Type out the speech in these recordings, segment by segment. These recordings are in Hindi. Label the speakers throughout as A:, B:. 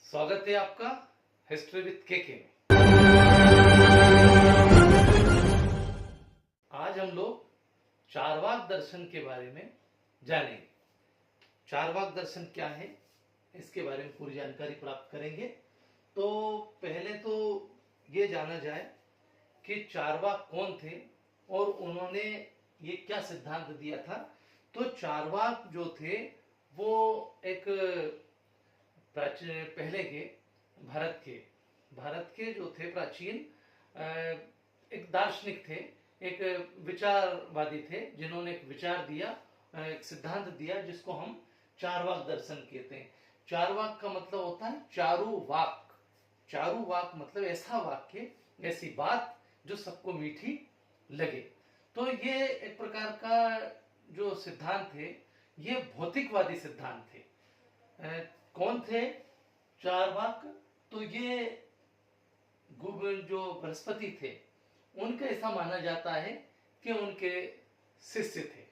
A: स्वागत है आपका हिस्ट्री विद केके में। आज हम लोग चारवाक दर्शन के बारे में जानेंगे। चारवाक दर्शन क्या है, इसके बारे में पूरी जानकारी प्राप्त करेंगे। तो पहले तो ये जाना जाए कि चारवाक कौन थे और उन्होंने ये क्या सिद्धांत दिया था। तो चारवाक जो थे वो एक पहले के भारत के जो थे प्राचीन एक दार्शनिक थे, एक विचारवादी थे, जिन्होंने एक विचार दिया, एक सिद्धांत दिया जिसको हम चारवाक दर्शन कहते हैं। चारवाक का मतलब होता है चारु वाक। चारु वाक मतलब ऐसा वाक्य, ऐसी बात जो सबको मीठी लगे। तो ये एक प्रकार का जो सिद्धांत थे ये भौतिकवादी सिद्धांत थे। कौन थे चारवाक? तो ये जो बृहस्पति थे उनका ऐसा माना जाता है कि उनके शिष्य थे,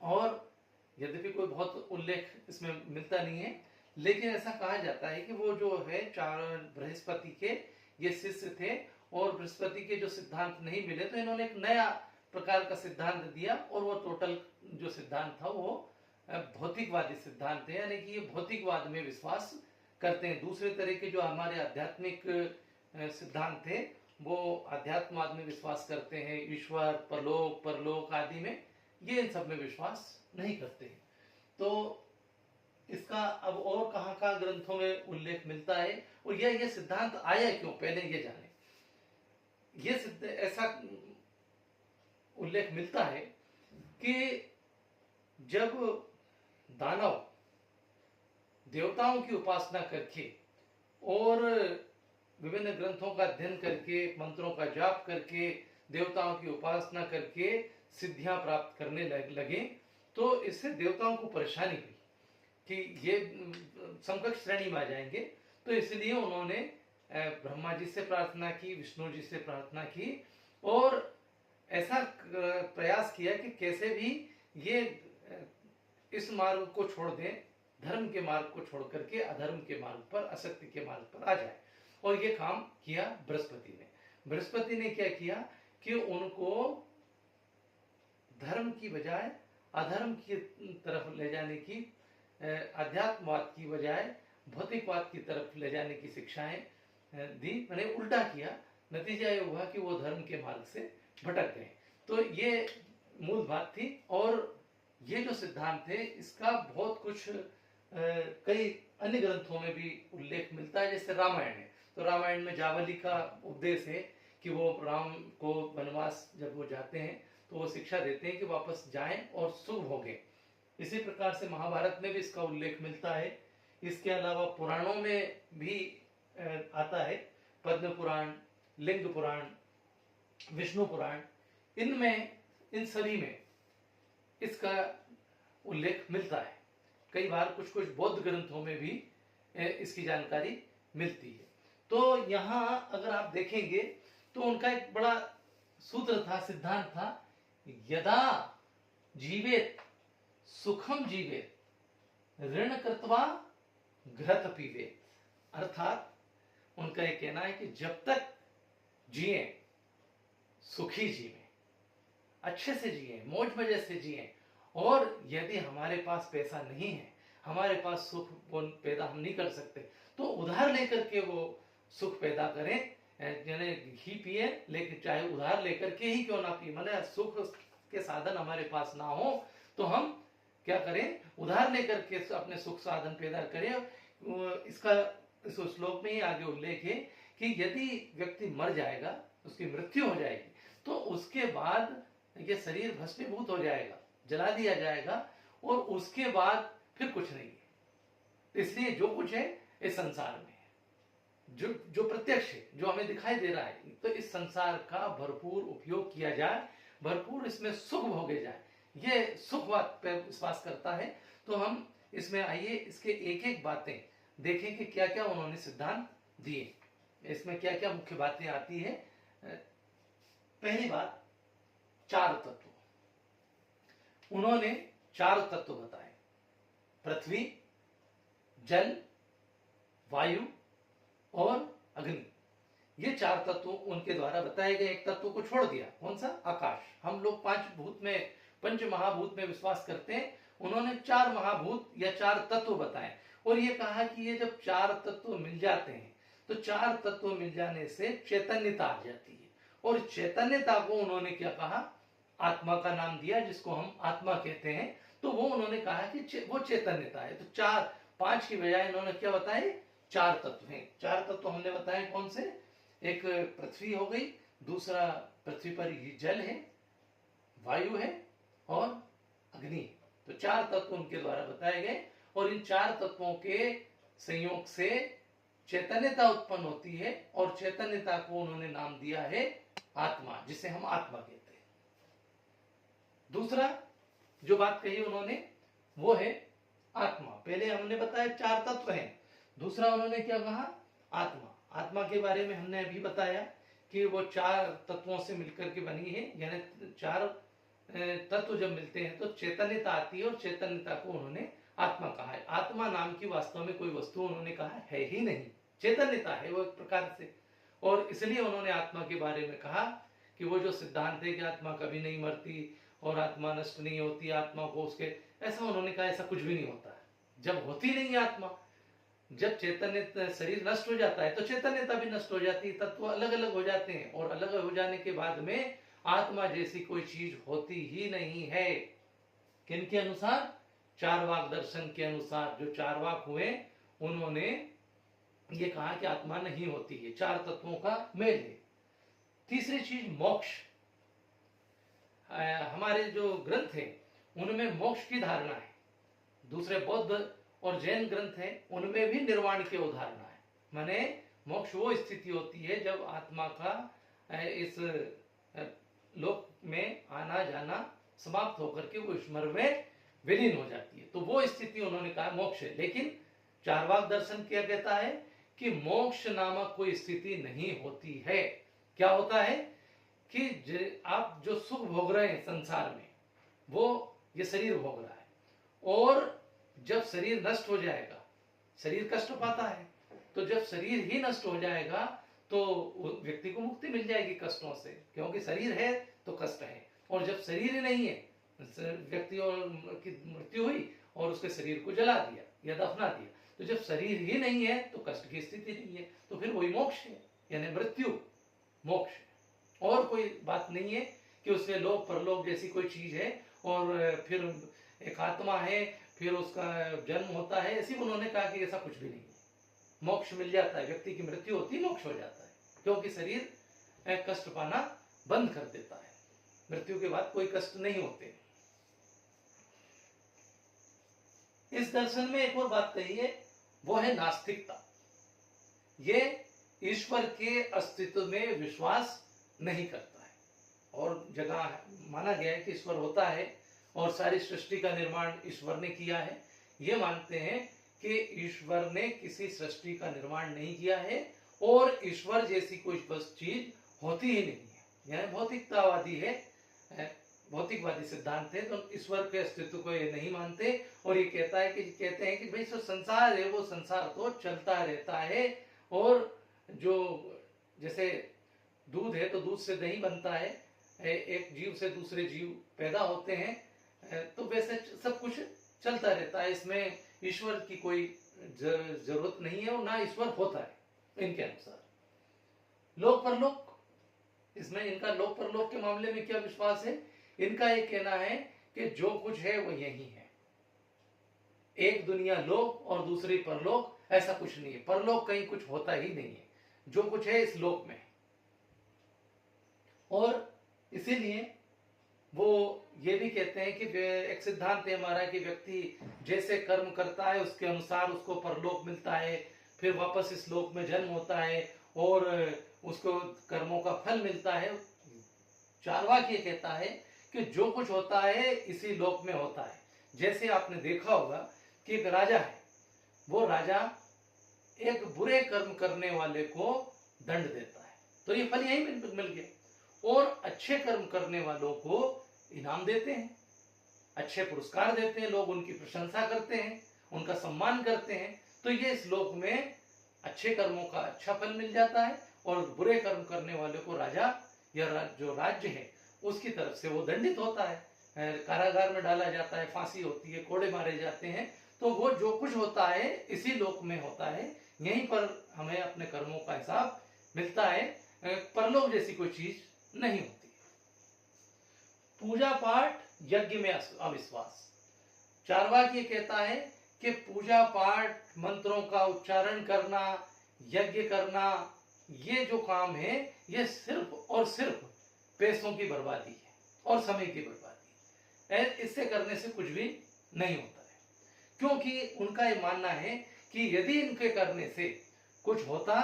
A: और यद्यपि कोई बहुत उल्लेख इसमें मिलता नहीं है, लेकिन ऐसा कहा जाता है कि वो जो है चार बृहस्पति के ये शिष्य थे, और बृहस्पति के जो सिद्धांत नहीं मिले तो इन्होंने एक नया प्रकार का सिद्धांत दिया, और वो टोटल जो सिद्धांत था वो भौतिकवादी सिद्धांत है, यानी कि ये भौतिकवाद में विश्वास करते हैं। दूसरे तरह के जो हमारे आध्यात्मिक सिद्धांत थे वो अध्यात्मवाद में विश्वास करते हैं, ईश्वर, परलोक आदि में, ये इन सब में विश्वास नहीं करते हैं। तो इसका अब और कहाँ ग्रंथों में उल्लेख मिलता है, और ये सिद्धांत आया क्यों, पहले ये जाने। ये ऐसा उल्लेख मिलता है कि जब दानव देवताओं की उपासना करके और विभिन्न ग्रंथों का अध्ययन करके, मंत्रों का जाप करके, देवताओं की उपासना करके सिद्धियां प्राप्त करने लगे, तो इससे देवताओं को परेशानी हुई कि ये समकक्ष श्रेणी में आ जाएंगे। तो इसलिए उन्होंने ब्रह्मा जी से प्रार्थना की, विष्णु जी से प्रार्थना की, और ऐसा प्रयास किया कि कैसे भी ये इस मार्ग को छोड़ दें, धर्म के मार्ग को छोड़ करके अधर्म के मार्ग पर, असत्य के मार्ग पर आ जाए। और ये काम किया बृहस्पति ने। बृहस्पति ने क्या किया कि उनको धर्म की बजाय अधर्म की तरफ ले जाने की, अध्यात्मवाद की बजाय भौतिकवाद की तरफ ले जाने की शिक्षाएं दी, मैंने उल्टा किया। नतीजा ये हुआ कि वो धर्म के मार्ग से भटक गए। तो ये मूल बात थी, और ये जो सिद्धांत थे इसका बहुत कुछ कई अन्य ग्रंथों में भी उल्लेख मिलता है, जैसे रामायण है। तो रामायण में जावली का उपदेश है कि वो राम को वनवास जब वो जाते हैं तो वो शिक्षा देते हैं कि वापस जाएं और शुभ भोगें। इसी प्रकार से महाभारत में भी इसका उल्लेख मिलता है। इसके अलावा पुराणों में भी आता है, पद्म पुराण, लिंग पुराण, विष्णु पुराण, इन सभी में इसका उल्लेख मिलता है। कई बार कुछ बौद्ध ग्रंथों में भी इसकी जानकारी मिलती है। तो यहाँ अगर आप देखेंगे तो उनका एक बड़ा सूत्र था, सिद्धांत था, यदा जीवेत सुखम जीवेत ऋण कृत्वा घृत पीवेत। अर्थात उनका ये कहना है कि जब तक जिए सुखी जिए, अच्छे से जिए, मौज मजे से जिए, और यदि हमारे पास पैसा नहीं है, हमारे पास सुख पैदा हम नहीं कर सकते, तो उधार लेकर के वो सुख पैदा करें। यानी घी पिए, लेकिन चाहे उधार लेकर के ही क्यों ना पिए, मतलब सुख के साधन हमारे पास ना हो तो हम क्या करें, उधार लेकर के अपने सुख साधन पैदा करें। इसका इस श्लोक में ही आगे उल्लेख है कि यदि व्यक्ति मर जाएगा, उसकी मृत्यु हो जाएगी, तो उसके बाद ये शरीर भस्मीभूत हो जाएगा, जला दिया जाएगा, और उसके बाद फिर कुछ नहीं है। इसलिए जो कुछ है इस संसार में, जो प्रत्यक्ष है, जो हमें दिखाई दे रहा है, तो इस संसार का भरपूर उपयोग किया जाए, भरपूर इसमें सुख भोगे जाए, ये सुखवाद पे विश्वास करता है। तो हम इसमें आइए इसके एक एक बातें देखें कि क्या क्या उन्होंने सिद्धांत दिए, इसमें क्या क्या मुख्य बातें आती है। पहली बात, चार तत्व। उन्होंने चार तत्व बताए: पृथ्वी, जल, वायु और अग्नि, ये 4 तत्व उनके द्वारा बताए गए। एक तत्व को छोड़ दिया, कौन सा? आकाश। हम लोग 5 भूत में, पंच महाभूत में विश्वास करते हैं, उन्होंने 4 महाभूत या 4 तत्व बताए और ये कहा कि ये जब 4 तत्व मिल जाते हैं तो 4 तत्व मिल जाने से चैतन्यता आ जाती है और चैतन्यता को उन्होंने क्या कहा? आत्मा का नाम दिया, जिसको हम आत्मा कहते हैं। तो वो उन्होंने कहा कि वो चैतन्यता है। तो 5 की बजाय इन्होंने क्या बताए? 4 तत्व हैं। 4 तत्व हमने बताए कौन से? एक पृथ्वी हो गई, दूसरा पृथ्वी पर ही जल है, वायु है और अग्नि। तो 4 तत्व उनके द्वारा बताए गए और इन 4 तत्वों के संयोग से चैतन्यता उत्पन्न होती है और चैतन्यता को उन्होंने नाम दिया है आत्मा, जिसे हम आत्मा कहते हैं। दूसरा जो बात कही उन्होंने वो है आत्मा। पहले हमने बताया 4 तत्व हैं, दूसरा उन्होंने क्या कहा? आत्मा। आत्मा के बारे में हमने अभी बताया कि वो 4 तत्वों से मिलकर के बनी है, यानी 4 तत्व जब मिलते हैं तो चैतन्यता आती है और चैतन्यता को उन्होंने आत्मा कहा है। आत्मा नाम की वास्तव में कोई वस्तु उन्होंने कहा है ही नहीं, चैतन्यता है वो एक प्रकार से। और इसलिए उन्होंने आत्मा के बारे में कहा कि वो जो सिद्धांत है कि आत्मा कभी नहीं मरती और आत्मा नष्ट नहीं होती, आत्मा को उसके, ऐसा उन्होंने कहा ऐसा कुछ भी नहीं होता है। जब होती नहीं आत्मा, जब चैतन्य शरीर नष्ट हो जाता है तो चैतन्यता भी नष्ट हो जाती है, तत्व अलग अलग हो जाते हैं और अलग हो जाने के बाद में आत्मा जैसी कोई चीज होती ही नहीं है। किनके अनुसार? चारवाक दर्शन के अनुसार। जो चारवाक हुए उन्होंने ये कहा कि आत्मा नहीं होती है, 4 तत्वों का मेल है। तीसरी चीज मोक्ष। हमारे जो ग्रंथ है उनमें मोक्ष की धारणा है, दूसरे बौद्ध और जैन ग्रंथ हैं उनमें भी निर्वाण की अवधारणा है। माने मोक्ष वो स्थिति होती है जब आत्मा का इस लोक में आना जाना समाप्त होकर के वो ईश्वर में विलीन हो जाती है, तो वो स्थिति उन्होंने कहा मोक्ष है। लेकिन चारवाक दर्शन क्या कहता है कि मोक्ष नामक कोई स्थिति नहीं होती है। क्या होता है कि आप जो सुख भोग रहे हैं संसार में, वो ये शरीर भोग रहा है और जब शरीर नष्ट हो जाएगा, शरीर कष्ट पाता है, तो जब शरीर ही नष्ट हो जाएगा तो व्यक्ति को मुक्ति मिल जाएगी कष्टों से, क्योंकि शरीर है तो कष्ट है। और जब शरीर ही नहीं है, व्यक्ति की मृत्यु हुई और उसके शरीर को जला दिया या दफना दिया, तो जब शरीर ही नहीं है तो कष्ट की स्थिति नहीं है, तो फिर वही मोक्ष है, यानी मृत्यु मोक्ष है। और कोई बात नहीं है कि उसमें लोक परलोक जैसी कोई चीज है और फिर एक आत्मा है, फिर उसका जन्म होता है, ऐसी उन्होंने कहा कि ऐसा कुछ भी नहीं है। मोक्ष मिल जाता है, व्यक्ति की मृत्यु होती है, मोक्ष हो जाता है, क्योंकि शरीर कष्ट पाना बंद कर देता है, मृत्यु के बाद कोई कष्ट नहीं होते। इस दर्शन में एक और बात कही है, वो है नास्तिकता। ये ईश्वर के अस्तित्व में विश्वास नहीं करता है और जगह माना गया है कि ईश्वर होता है और सारी सृष्टि का निर्माण ईश्वर ने किया है। ये मानते हैं कि ईश्वर ने किसी सृष्टि का निर्माण नहीं किया है और ईश्वर जैसी कोई चीज होती ही नहीं है, यानी भौतिकतावादी है, भौतिकवादी सिद्धांत है। तो ईश्वर के अस्तित्व को ये नहीं मानते और ये कहते हैं कि भाई जो संसार है वो संसार तो चलता रहता है और जो जैसे दूध है तो दूध से दही बनता है, एक जीव से दूसरे जीव पैदा होते हैं, तो वैसे सब कुछ चलता रहता है, इसमें ईश्वर की कोई जरूरत नहीं है और ना ईश्वर होता है इनके अनुसार। लोक परलोक, इसमें इनका लोक परलोक के मामले में क्या विश्वास है? इनका ये कहना है कि जो कुछ है वो यही है, एक दुनिया लोक और दूसरी परलोक, ऐसा कुछ नहीं है, परलोक कहीं कुछ होता ही नहीं है, जो कुछ है इस लोक में। और इसीलिए वो ये भी कहते हैं कि एक सिद्धांत है हमारा कि व्यक्ति जैसे कर्म करता है उसके अनुसार उसको परलोक मिलता है, फिर वापस इस लोक में जन्म होता है और उसको कर्मों का फल मिलता है। चारवाक ये कहता है कि जो कुछ होता है इसी लोक में होता है। जैसे आपने देखा होगा कि एक राजा है, वो राजा एक बुरे कर्म करने वाले को दंड देता है तो ये फल यही मिल गया, और अच्छे कर्म करने वालों को इनाम देते हैं, अच्छे पुरस्कार देते हैं, लोग उनकी प्रशंसा करते हैं, उनका सम्मान करते हैं। तो ये इस लोक में अच्छे कर्मों का अच्छा फल मिल जाता है और बुरे कर्म करने वाले को राजा या जो राज्य है उसकी तरफ से वो दंडित होता है, कारागार में डाला जाता है, फांसी होती है, कोड़े मारे जाते हैं। तो वो जो कुछ होता है इसी लोक में होता है, यहीं पर हमें अपने कर्मों का हिसाब मिलता है, परलोक जैसी कोई चीज नहीं होती। पूजा पाठ यज्ञ में अविश्वास। चार्वाक ये कहता है कि पूजा पाठ मंत्रों का उच्चारण करना, यज्ञ करना, ये जो काम है ये सिर्फ और सिर्फ पैसों की बर्बादी है और समय की बर्बादी है। इससे करने से कुछ भी नहीं होता है, क्योंकि उनका ये मानना है कि यदि इनके करने से कुछ होता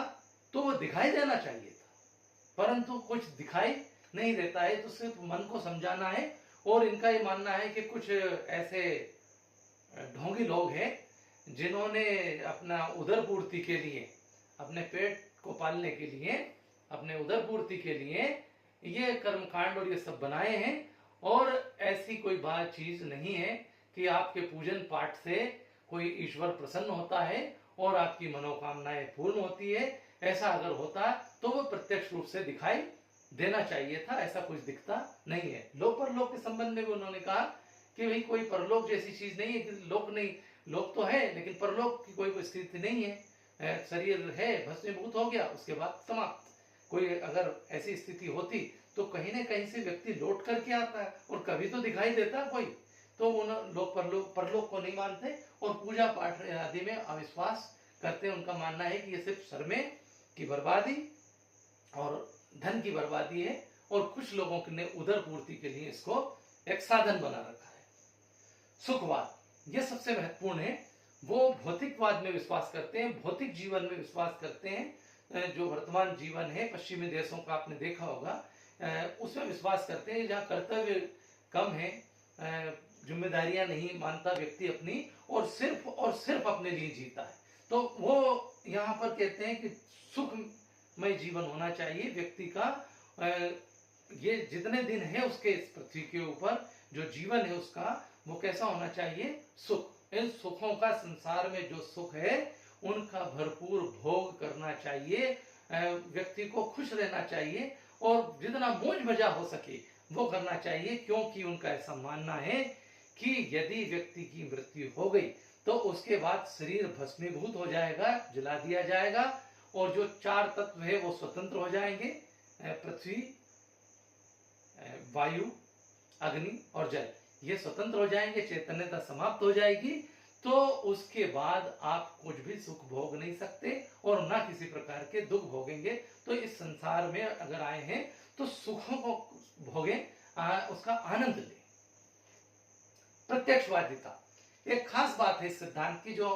A: तो वो दिखाई देना चाहिए था, परंतु कुछ दिखाई नहीं देता है, तो सिर्फ मन को समझाना है। और इनका ये मानना है कि कुछ ऐसे ढोंगी लोग हैं जिन्होंने अपना उदर पूर्ति के लिए, अपने पेट को पालने के लिए, अपने उदर पूर्ति के लिए ये कर्मकांड और ये सब बनाए हैं। और ऐसी कोई बात चीज नहीं है कि आपके पूजन पाठ से कोई ईश्वर प्रसन्न होता है और आपकी मनोकामनाएं पूर्ण होती है। ऐसा अगर होता तो वो प्रत्यक्ष रूप से दिखाई देना चाहिए था, ऐसा कुछ दिखता नहीं है। लोक परलोक के संबंध में भी उन्होंने कहा कि भाई कोई परलोक जैसी चीज नहीं है, कि लोक नहीं, लोक तो है लेकिन परलोक की कोई स्थिति नहीं है। शरीर है, भस्मीभूत हो गया, उसके बाद समाप्त। कोई अगर ऐसी स्थिति होती तो कहीं ना कहीं से व्यक्ति लौट करके आता है और कभी तो दिखाई देता कोई। तो वो लोग परलोक को नहीं मानते और पूजा पाठ आदि में अविश्वास करते हैं। उनका मानना है कि ये सिर्फ समय की बर्बादी और धन की बर्बादी है, और कुछ लोगों ने उदर पूर्ति के लिए इसको एक साधन बना रखा है। सुखवाद, यह सबसे महत्वपूर्ण है। वो भौतिकवाद में विश्वास करते हैं, भौतिक जीवन में विश्वास करते हैं। जो वर्तमान जीवन है पश्चिमी देशों का आपने देखा होगा, उसमें विश्वास करते हैं जहाँ कर्तव्य कम है, जिम्मेदारियां नहीं मानता व्यक्ति अपनी, और सिर्फ अपने लिए जीता है। तो वो यहाँ पर कहते हैं कि सुखमय जीवन होना चाहिए व्यक्ति का। ये जितने दिन है उसके इस पृथ्वी के ऊपर जो जीवन है उसका, वो कैसा होना चाहिए? सुख। इन सुखों का, संसार में जो सुख है उनका भरपूर भोग करना चाहिए, व्यक्ति को खुश रहना चाहिए और जितना मौज मजा हो सके वो करना चाहिए। क्योंकि उनका ऐसा मानना है कि यदि व्यक्ति की मृत्यु हो गई तो उसके बाद शरीर भस्मीभूत हो जाएगा, जला दिया जाएगा, और जो चार तत्व है वो स्वतंत्र हो जाएंगे, पृथ्वी, वायु, अग्नि और जल, ये स्वतंत्र हो जाएंगे, चैतन्यता समाप्त हो जाएगी। तो उसके बाद आप कुछ भी सुख भोग नहीं सकते और ना किसी प्रकार के दुख भोगेंगे। तो इस संसार में अगर आए हैं तो सुखों को भोगें, उसका आनंद लें। प्रत्यक्षवादिता एक खास बात है इस सिद्धांत की, जो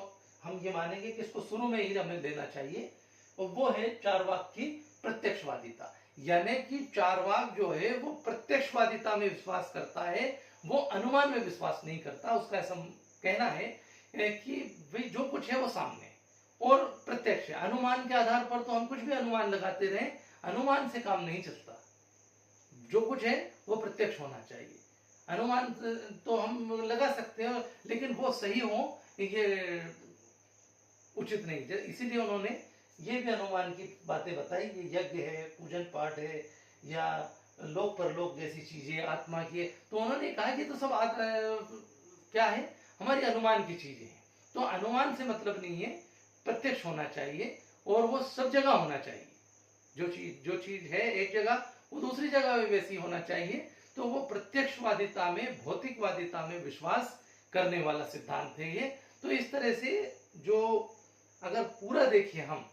A: हम ये मानेंगे कि इसको शुरू में ही हमें लेना चाहिए, और वो है चार्वाक की प्रत्यक्षवादिता। यानी कि चार्वाक जो है वो प्रत्यक्षवादिता में विश्वास करता है, वो अनुमान में विश्वास नहीं करता। उसका ऐसा कहना है कि भाई जो कुछ है वो सामने और प्रत्यक्ष है। अनुमान के आधार पर तो हम कुछ भी अनुमान लगाते रहे, अनुमान से काम नहीं चलता। जो कुछ है वो प्रत्यक्ष होना चाहिए। अनुमान तो हम लगा सकते हैं लेकिन वो सही हो ये उचित नहीं। इसीलिए उन्होंने ये भी अनुमान की बातें बताई। ये यज्ञ है, पूजन पाठ है, या लोक परलोक जैसी चीजें आत्मा की है, तो उन्होंने कहा कि तो सब क्या है, हमारी अनुमान की चीजें हैं। तो अनुमान से मतलब नहीं है, प्रत्यक्ष होना चाहिए और वो सब जगह होना चाहिए। जो चीज है एक जगह वो दूसरी जगह भी वैसी होना चाहिए। तो वो प्रत्यक्षवादिता में, भौतिकवादिता में विश्वास करने वाला सिद्धांत है ये। तो इस तरह से जो अगर पूरा देखिए हम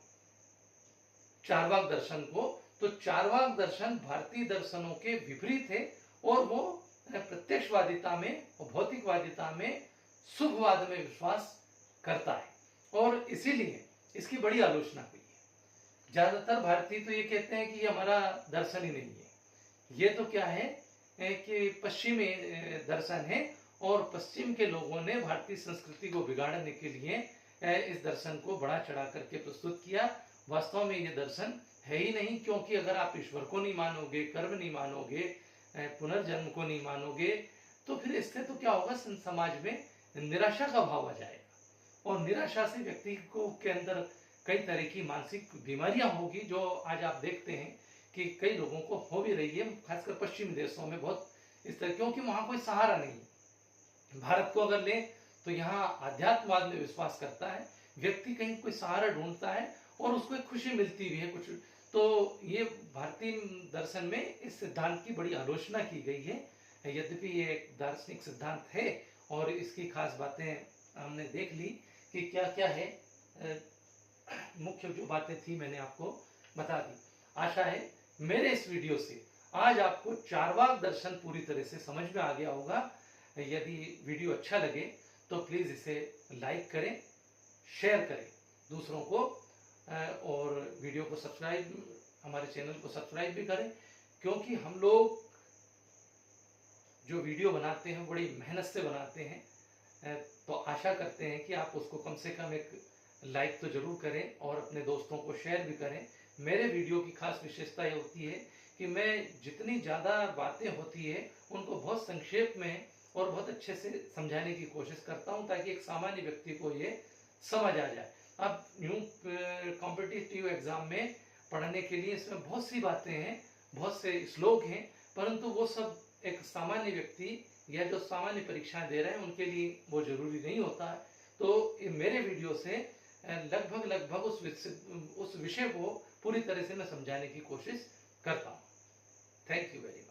A: चार्वाक दर्शन को, तो चार्वाक दर्शन भारतीय दर्शनों के विपरीत है और वो प्रत्यक्षवादिता में और भौतिकवादिता में, सुखवाद में विश्वास करता है, और इसीलिए इसकी बड़ी आलोचना हुई है। ज्यादातर भारतीय तो ये कहते हैं कि ये हमारा दर्शन ही नहीं है, ये तो क्या है कि पश्चिमी दर्शन है, और पश्चिम के लोगों ने भारतीय संस्कृति को बिगाड़ने के लिए इस दर्शन को बढ़ा चढ़ा करके प्रस्तुत किया। वास्तव में ये दर्शन है ही नहीं, क्योंकि अगर आप ईश्वर को नहीं मानोगे, कर्म नहीं मानोगे, पुनर्जन्म को नहीं मानोगे, तो फिर इससे तो क्या होगा, समाज में निराशा का भाव आ जाएगा, और निराशा से व्यक्ति को के अंदर कई तरह की मानसिक बीमारियां होगी जो आज आप देखते हैं कि कई लोगों को हो भी रही है, खासकर पश्चिमी देशों में बहुत इस तरह, क्योंकि वहां कोई सहारा नहीं है। भारत को अगर लें तो यहाँ आध्यात्मवाद में विश्वास करता है, व्यक्ति कहीं कोई सहारा ढूंढता है और उसको एक खुशी मिलती भी है कुछ। तो ये भारतीय दर्शन में इस सिद्धांत की बड़ी आलोचना की गई है, यद्यपि ये एक दार्शनिक सिद्धांत है और इसकी खास बातें हमने देख ली कि क्या क्या है। मुख्य जो बातें थी मैंने आपको बता दी। आशा है मेरे इस वीडियो से आज आपको चारवाक दर्शन पूरी तरह से समझ में आ गया होगा। यदि वीडियो अच्छा लगे तो प्लीज इसे लाइक करें, शेयर करें दूसरों को, और वीडियो को सब्सक्राइब, हमारे चैनल को सब्सक्राइब भी करें, क्योंकि हम लोग जो वीडियो बनाते हैं बड़ी मेहनत से बनाते हैं। तो आशा करते हैं कि आप उसको कम से कम एक लाइक तो जरूर करें और अपने दोस्तों को शेयर भी करें। मेरे वीडियो की खास विशेषता ये होती है कि मैं जितनी ज़्यादा बातें होती है उनको बहुत संक्षेप में और बहुत अच्छे से समझाने की कोशिश करता हूं, ताकि एक सामान्य व्यक्ति को ये समझ आ जाए। अब न्यू कॉम्पिटिटिव एग्जाम में पढ़ने के लिए इसमें बहुत सी बातें हैं, बहुत से श्लोक हैं, परंतु वो सब एक सामान्य व्यक्ति या जो सामान्य परीक्षाएं दे रहे हैं उनके लिए वो जरूरी नहीं होता है। तो मेरे वीडियो से लगभग उस विषय को पूरी तरह से मैं समझाने की कोशिश करता हूँ। Thank you very much.